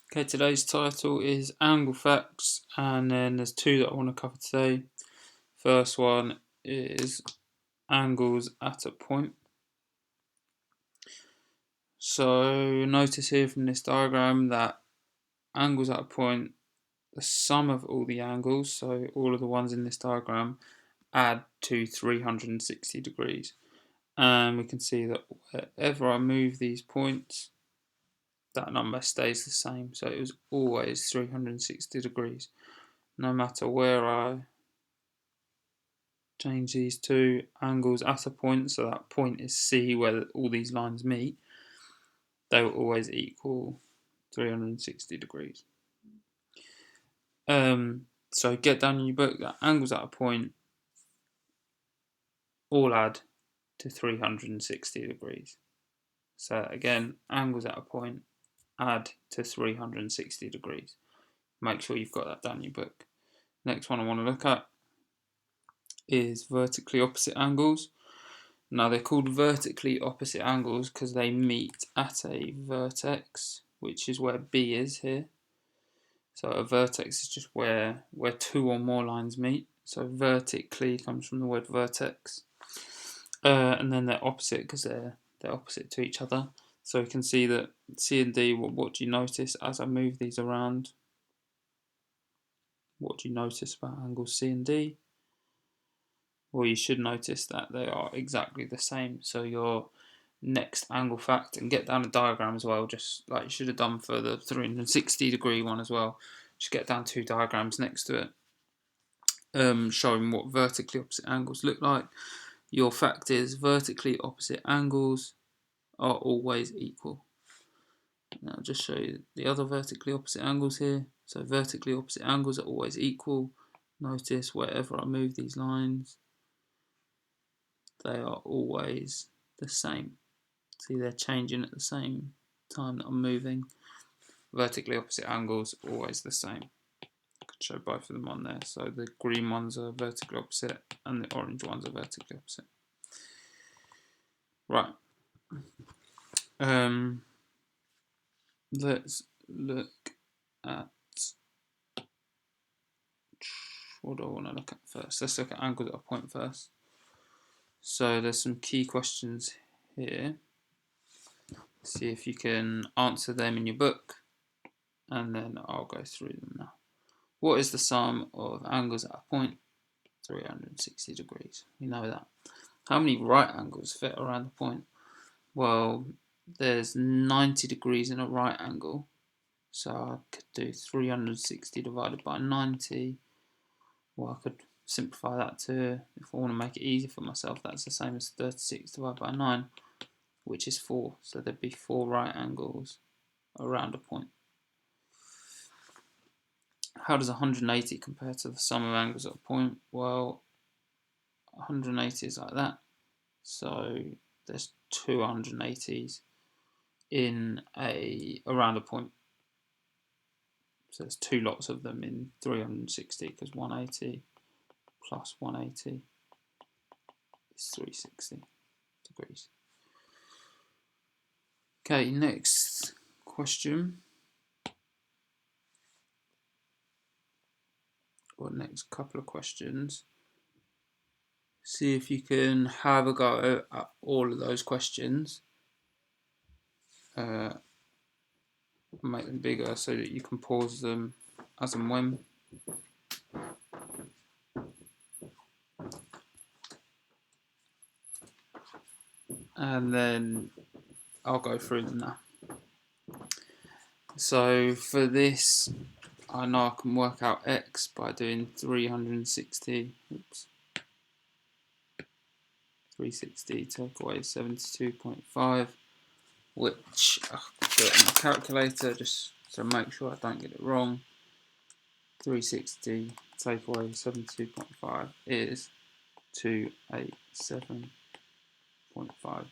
Okay, today's title is Angle Facts, and then there's two that I want to cover today. First one is angles at a point. So notice here from this diagram that angles at a point, the sum of all the angles, so all of the ones in this diagram, add to 360 degrees. And we can see that wherever I move these points, that number stays the same. So it was always 360 degrees, no matter where I change these two angles at a point, so that point is C where all these lines meet, they will always equal 360 degrees. So get down in your book that angles at a point all add to 360 degrees. So again, angles at a point add to 360 degrees. Make sure you've got that down in your book. Next one I want to look at is vertically opposite angles. Now they're called vertically opposite angles because they meet at a vertex, which is where B is here. So a vertex is just where two or more lines meet. So vertically comes from the word vertex. And then they're opposite because they're opposite to each other. So you can see that C and D, what do you notice as I move these around? What do you notice about angles C and D? Well, you should notice that they are exactly the same. So your next angle fact, and get down a diagram as well, just like you should have done for the 360 degree one as well. Just get down two diagrams next to it, showing what vertically opposite angles look like. Your fact is vertically opposite angles are always equal. Now I'll just show you the other vertically opposite angles here. So vertically opposite angles are always equal. Notice wherever I move these lines, they are always the same. See, they're changing at the same time that I'm moving. Vertically opposite angles, always the same. I could show both of them on there. So the green ones are vertically opposite and the orange ones are vertically opposite. Right. Let's look at, what do I want to look at first? Let's look at angles at a point first. So there's some key questions here. See if you can answer them in your book, and then I'll go through them now. What is the sum of angles at a point? 360 degrees. We know that. How many right angles fit around the point? Well, there's 90 degrees in a right angle, so I could do 360 divided by 90. Well, I could simplify that to, if I want to make it easy for myself, that's the same as 36 divided by 9, which is 4. So there'd be 4 right angles around a point. How does 180 compare to the sum of angles at a point? Well, 180 is like that. So there's 280s in around a point. So there's two lots of them in 360 because 180 plus 180 is 360 degrees. Okay, next question. Or next couple of questions. See if you can have a go at all of those questions. Make them bigger so that you can pause them as and when. And then I'll go through them now. So for this, I know I can work out x by doing 360. 360 take away 72.5, which I'll do it on my calculator just to make sure I don't get it wrong. 360 take away 72.5 is 287.5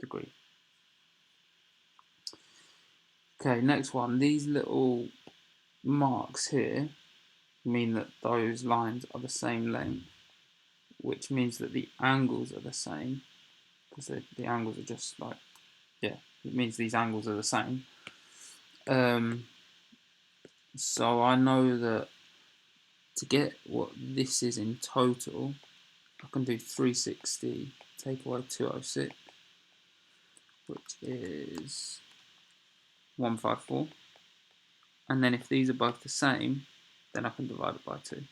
degrees. Okay, next one. These little marks here mean that those lines are the same length, which means that the angles are the same, because the angles are just like, yeah, it means these angles are the same. So I know that to get what this is in total, I can do 360 take away 206, which is 154. And then if these are both the same, then I can divide it by 2,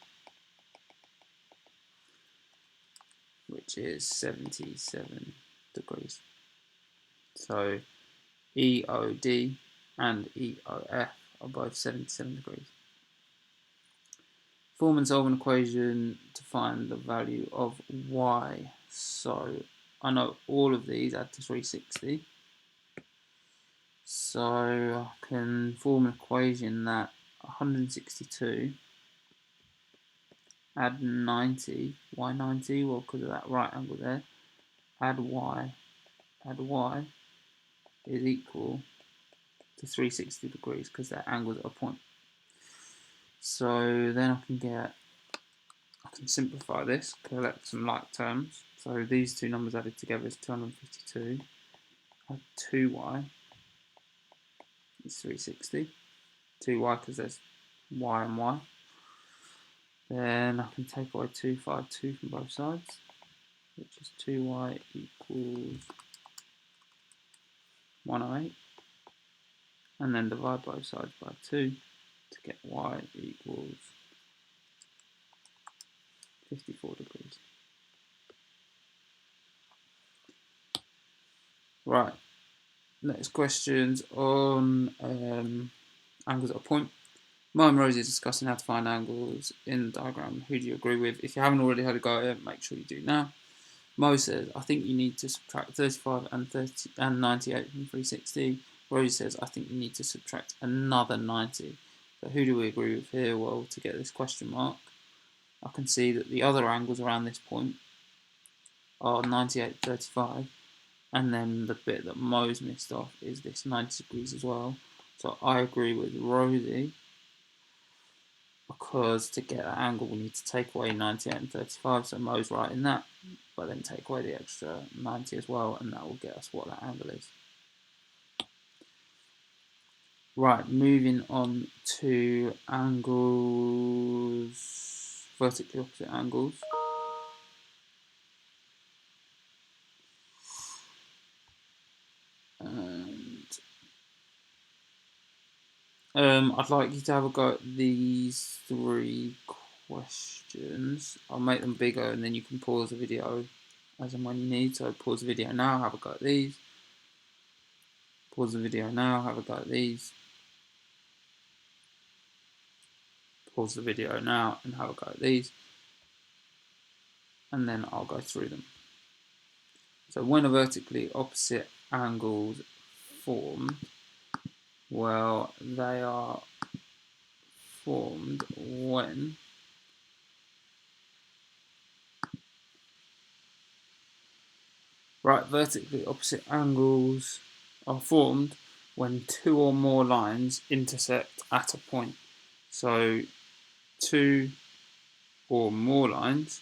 which is 77 degrees. So EOD and EOF are both 77 degrees. Form and solve an equation to find the value of y. So I know all of these add to 360. So I can form an equation that 162 add 90, why 90? Well, because of that right angle there. Add y is equal to 360 degrees because that angle's at a point. So then I can simplify this, collect some like terms. So these two numbers added together is 252. Add 2y is 360. 2y because there's y and y. Then I can take away 252 from both sides, which is 2y equals 108. And then divide both sides by 2 to get y equals 54 degrees. Right, next questions on angles at a point. Mo and Rosie is discussing how to find angles in the diagram. Who do you agree with? If you haven't already had a go at it, make sure you do now. Mo says, I think you need to subtract 35 and 98 from 360. Rosie says, I think you need to subtract another 90. So who do we agree with here? Well, to get this question mark, I can see that the other angles around this point are 98, 35, and then the bit that Mo's missed off is this 90 degrees as well. So I agree with Rosie, because to get that angle we need to take away 98 and 35, so Mo's right in that, but then take away the extra 90 as well, and that will get us what that angle is. Right, moving on to angles, vertically opposite angles. I'd like you to have a go at these 3 questions. I'll make them bigger and then you can pause the video as and when you need. So pause the video now, have a go at these. Pause the video now, have a go at these. Pause the video now and have a go at these. And then I'll go through them. So when are vertically opposite angles formed? Well, they are formed when vertically opposite angles are formed when 2 or more lines intersect at a point. So 2 or more lines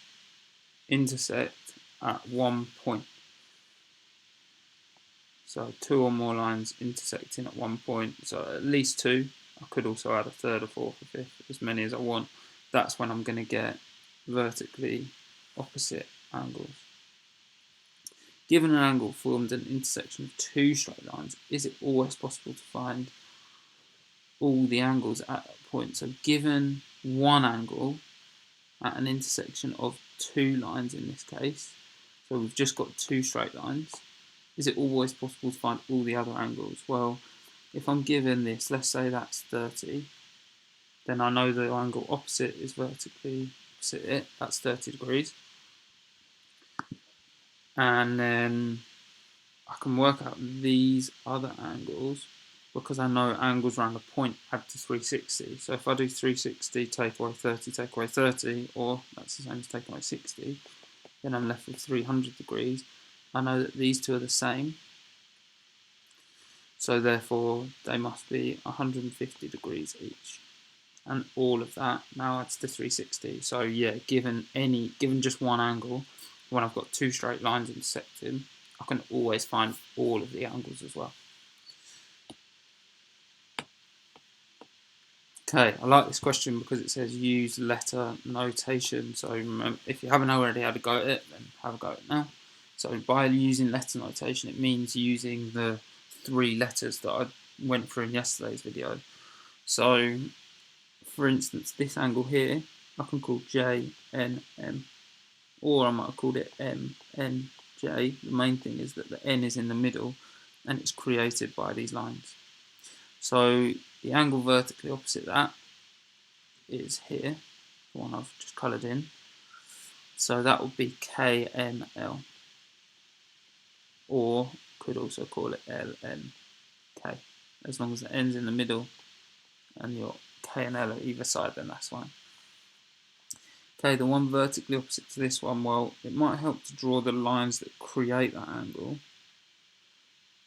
intersect at one point. So 2 or more lines intersecting at one point, so at least 2. I could also add a third, a fourth, a fifth, as many as I want. That's when I'm going to get vertically opposite angles. Given an angle formed an intersection of 2 straight lines, is it always possible to find all the angles at that point? So given one angle at an intersection of 2 lines in this case, so we've just got 2 straight lines, is it always possible to find all the other angles? Well, if I'm given this, let's say that's 30, then I know the angle opposite is vertically opposite it, that's 30 degrees. And then I can work out these other angles because I know angles around a point add to 360. So if I do 360, take away 30, or that's the same as take away 60, then I'm left with 300 degrees. I know that these two are the same, so therefore they must be 150 degrees each. And all of that now adds to 360. So yeah, given just one angle, when I've got 2 straight lines intersecting, I can always find all of the angles as well. Okay, I like this question because it says use letter notation. So if you haven't already had a go at it, then have a go at it now. So by using letter notation, it means using the 3 letters that I went through in yesterday's video. So, for instance, this angle here, I can call J, N, M, or I might have called it M, N, J. The main thing is that the N is in the middle and it's created by these lines. So the angle vertically opposite that is here, the one I've just coloured in. So that would be KML, or could also call it LNK. As long as the N's in the middle and your K and L at either side, then that's fine. Okay, the one vertically opposite to this one, well, it might help to draw the lines that create that angle.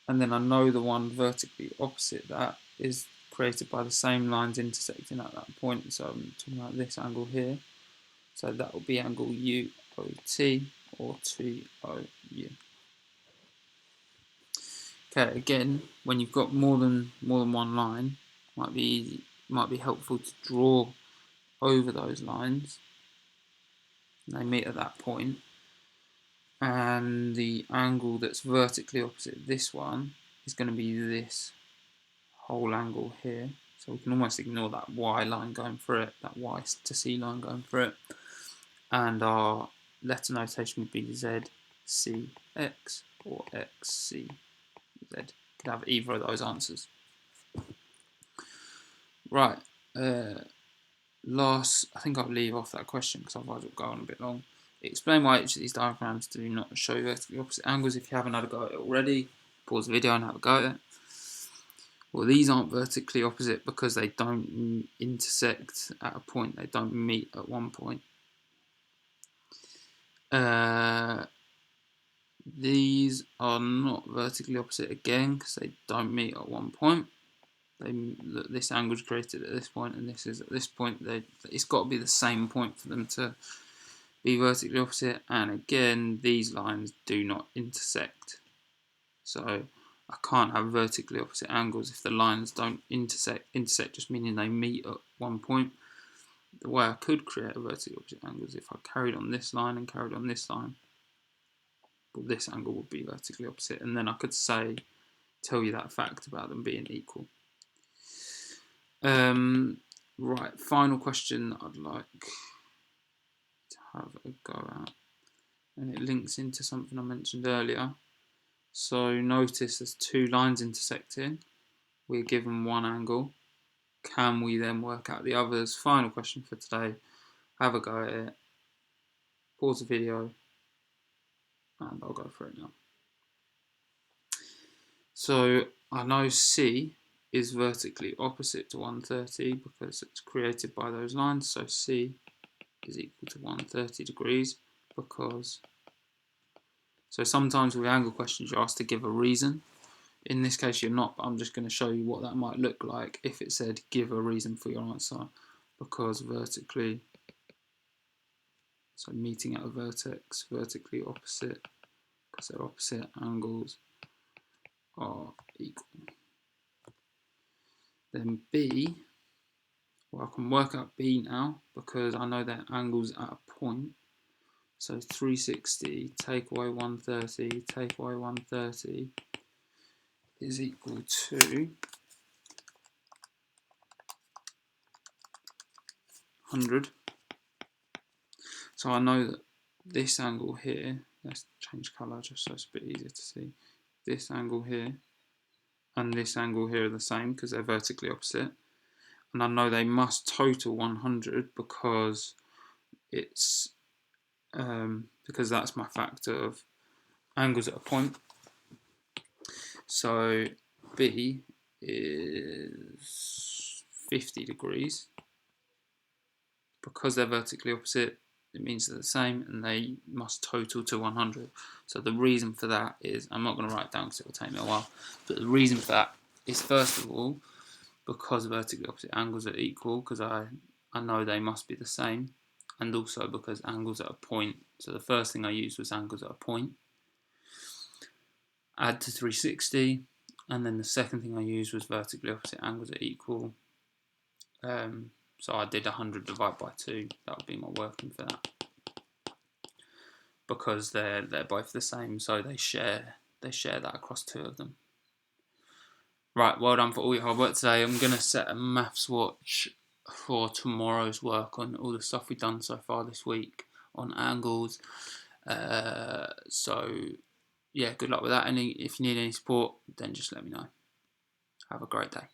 And then I know the one vertically opposite that is created by the same lines intersecting at that point. So I'm talking about this angle here. So that will be angle UOT or TOU. Okay, again, when you've got more than one line, might be helpful to draw over those lines. They meet at that point, and the angle that's vertically opposite this one is going to be this whole angle here. So we can almost ignore that Y line going through it, that Y to C line going through it, and our letter notation would be ZCX or XCZ. Could have either of those answers. Right. Last, I think I'll leave off that question because otherwise it'll go on a bit long. Explain why each of these diagrams do not show vertically opposite angles. If you haven't had a go at it already, pause the video and have a go at it. Well, these aren't vertically opposite because they don't intersect at a point. They don't meet at one point. These are not vertically opposite again because they don't meet at one point. This angle is created at this point and this is at this point. It's got to be the same point for them to be vertically opposite, and again these lines do not intersect, so I can't have vertically opposite angles if the lines don't intersect just meaning they meet at one point. The way I could create a vertically opposite angle is if I carried on this line and carried on this line, but this angle would be vertically opposite, and then I could tell you that fact about them being equal. Right, final question I'd like to have a go at, and it links into something I mentioned earlier. So notice there's 2 lines intersecting. We're given one angle. Can we then work out the others? Final question for today. Have a go at it. Pause the video and I'll go for it now. So I know C is vertically opposite to 130 because it's created by those lines. So C is equal to 130 degrees because... So sometimes with angle questions you're asked to give a reason. In this case you're not, but I'm just going to show you what that might look like if it said give a reason for your answer. Because vertically, so meeting at a vertex, vertically opposite, because their opposite angles are equal. Then B, well I can work out B now because I know their angles at a point. So 360 take away 130, take away 130 is equal to 100. So I know that this angle here, let's change colour just so it's a bit easier to see. This angle here and this angle here are the same because they're vertically opposite. And I know they must total 100 because it's because that's my factor of angles at a point. So B is 50 degrees. Because they're vertically opposite, it means they're the same and they must total to 100. So the reason for that is, I'm not going to write it down because it will take me a while, but the reason for that is first of all, because vertically opposite angles are equal, because I know they must be the same, and also because angles at a point. So the first thing I used was angles at a point. Add to 360, and then the second thing I used was vertically opposite angles are equal. So I did 100 divided by 2. That would be my working for that, because they're both the same, so they share that across 2 of them. Right, well done for all your hard work today. I'm going to set a maths watch for tomorrow's work on all the stuff we've done so far this week on angles. So, yeah, good luck with that. And if you need any support, then just let me know. Have a great day.